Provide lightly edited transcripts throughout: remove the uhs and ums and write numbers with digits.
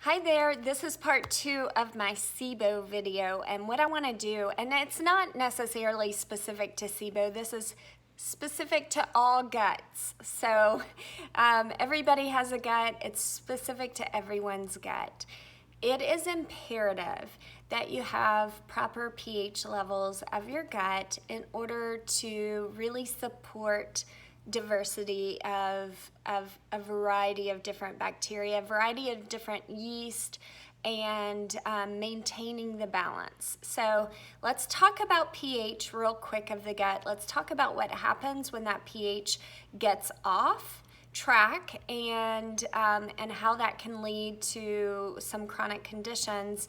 Hi there, this is part 2 of my SIBO video, and what I want to do, and it's not necessarily specific to SIBO, this is specific to all guts. So everybody has a gut, it's specific to everyone's gut. It is imperative that you have proper pH levels of your gut in order to really support diversity of a variety of different bacteria, a variety of different yeast, and maintaining the balance. So let's talk about pH real quick of the gut. Let's talk about what happens when that pH gets off track and how that can lead to some chronic conditions.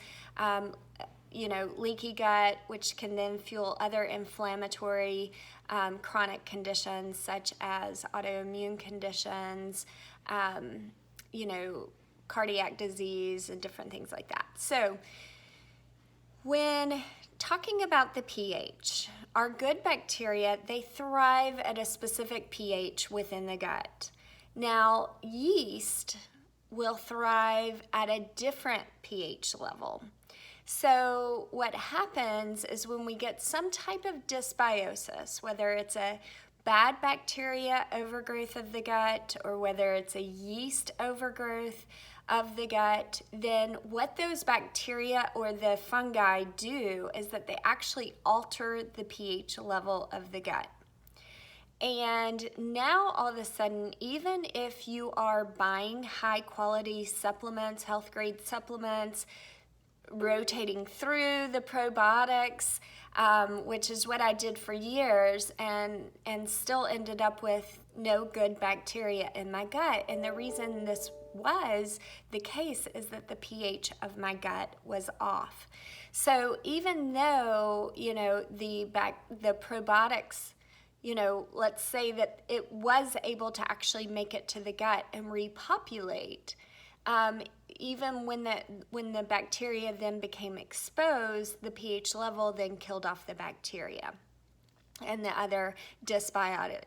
Leaky gut, which can then fuel other inflammatory chronic conditions such as autoimmune conditions, cardiac disease, and different things like that. So when talking about the pH, our good bacteria, they thrive at a specific pH within the gut. Now, yeast will thrive at a different pH level. So what happens is when we get some type of dysbiosis, whether it's a bad bacteria overgrowth of the gut or whether it's a yeast overgrowth of the gut, then what those bacteria or the fungi do is that they actually alter the pH level of the gut. And now all of a sudden, even if you are buying high quality supplements, health grade supplements, rotating through the probiotics, which is what I did for years, and still ended up with no good bacteria in my gut. And the reason this was the case is that the pH of my gut was off. So even though, the probiotics, let's say that it was able to actually make it to the gut and repopulate, even when the bacteria then became exposed, the pH level then killed off the bacteria, and the other dysbiotic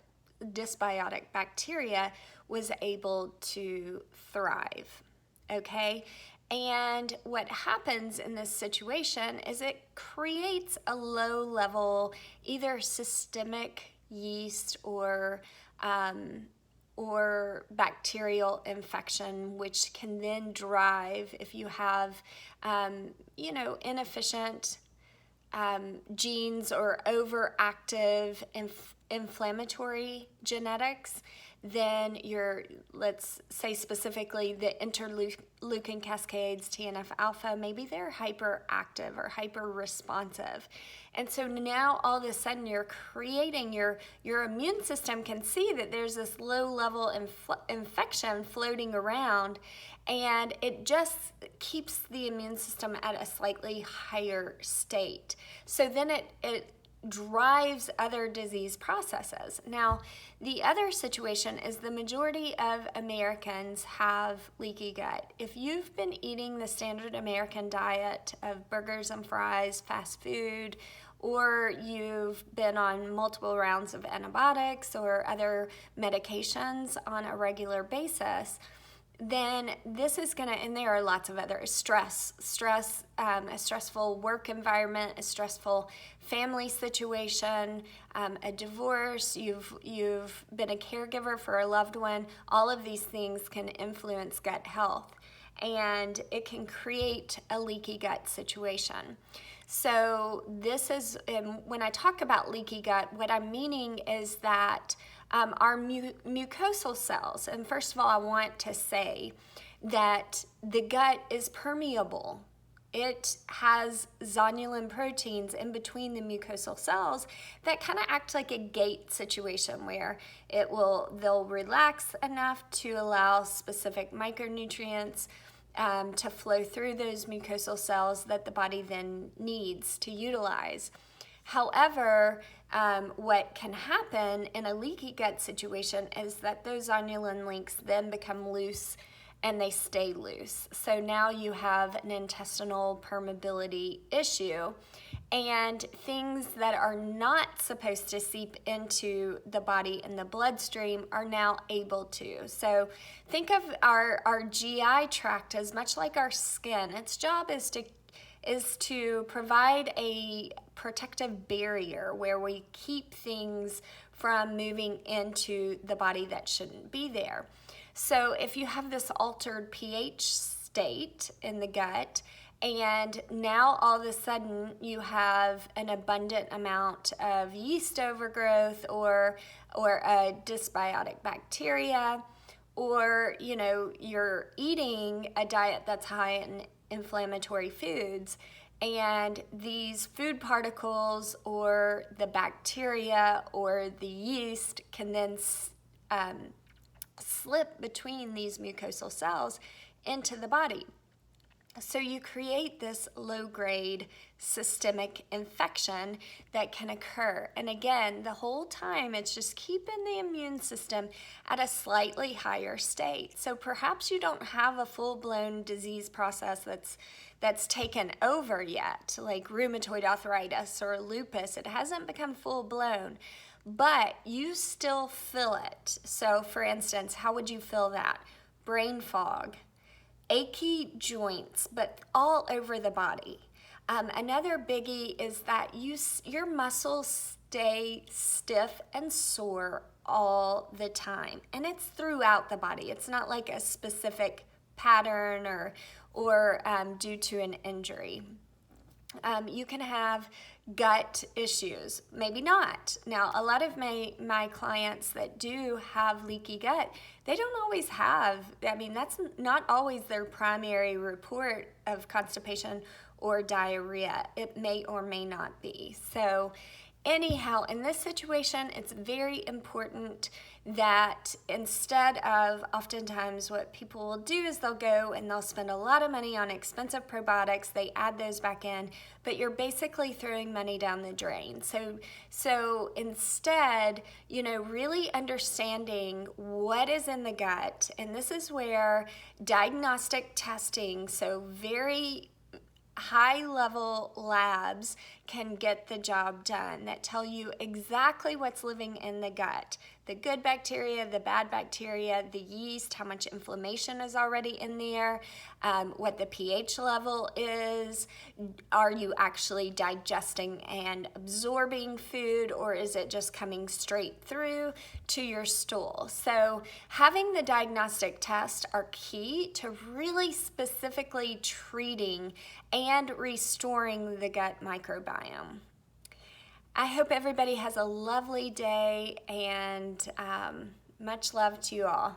bacteria was able to thrive. Okay, and what happens in this situation is it creates a low level, either systemic yeast or bacterial infection, which can then drive, if you have, inefficient genes or overactive inflammatory genetics, then let's say specifically the interleukin cascades, TNF alpha, maybe they're hyperactive or hyper responsive. And so now all of a sudden you're creating, your immune system can see that there's this low level infection floating around, and it just keeps the immune system at a slightly higher state. So then it drives other disease processes. Now, the other situation is the majority of Americans have leaky gut. If you've been eating the standard American diet of burgers and fries, fast food, or you've been on multiple rounds of antibiotics or other medications on a regular basis, then this is going to, and there are lots of other stress, a stressful work environment, a stressful family situation, a divorce, you've been a caregiver for a loved one. All of these things can influence gut health, and it can create a leaky gut situation. So this is, when I talk about leaky gut, what I'm meaning is that our mucosal cells, and first of all, I want to say that the gut is permeable. It has zonulin proteins in between the mucosal cells that kind of act like a gate situation where they'll relax enough to allow specific micronutrients to flow through those mucosal cells that the body then needs to utilize. However, what can happen in a leaky gut situation is that those zonulin links then become loose and they stay loose. So now you have an intestinal permeability issue, and things that are not supposed to seep into the body and the bloodstream are now able to. So think of our GI tract as much like our skin. Its job is to provide a protective barrier where we keep things from moving into the body that shouldn't be there. So if you have this altered pH state in the gut, and now all of a sudden you have an abundant amount of yeast overgrowth or a dysbiotic bacteria, or you're eating a diet that's high in inflammatory foods, and these food particles or the bacteria or the yeast can then slip between these mucosal cells into the body. So you create this low-grade systemic infection that can occur. And again, the whole time it's just keeping the immune system at a slightly higher state. So perhaps you don't have a full-blown disease process that's taken over yet, like rheumatoid arthritis or lupus. It hasn't become full-blown, but you still feel it. So for instance, how would you feel that? Brain fog, achy joints, but all over the body. Another biggie is that your muscles stay stiff and sore all the time, and it's throughout the body. It's not like a specific pattern or due to an injury. You can have gut issues, maybe not. Now, a lot of my clients that do have leaky gut, they don't always have, that's not always their primary report of constipation or diarrhea. It may or may not be. So anyhow, in this situation, it's very important that instead of, oftentimes what people will do is they'll go and they'll spend a lot of money on expensive probiotics, they add those back in, but you're basically throwing money down the drain. So instead, really understanding what is in the gut, and this is where diagnostic testing, so very high-level labs can get the job done that tell you exactly what's living in the gut. The good bacteria, the bad bacteria, the yeast, how much inflammation is already in there, what the pH level is. Are you actually digesting and absorbing food, or is it just coming straight through to your stool? So having the diagnostic tests are key to really specifically treating and restoring the gut microbiome. I hope everybody has a lovely day, and much love to you all.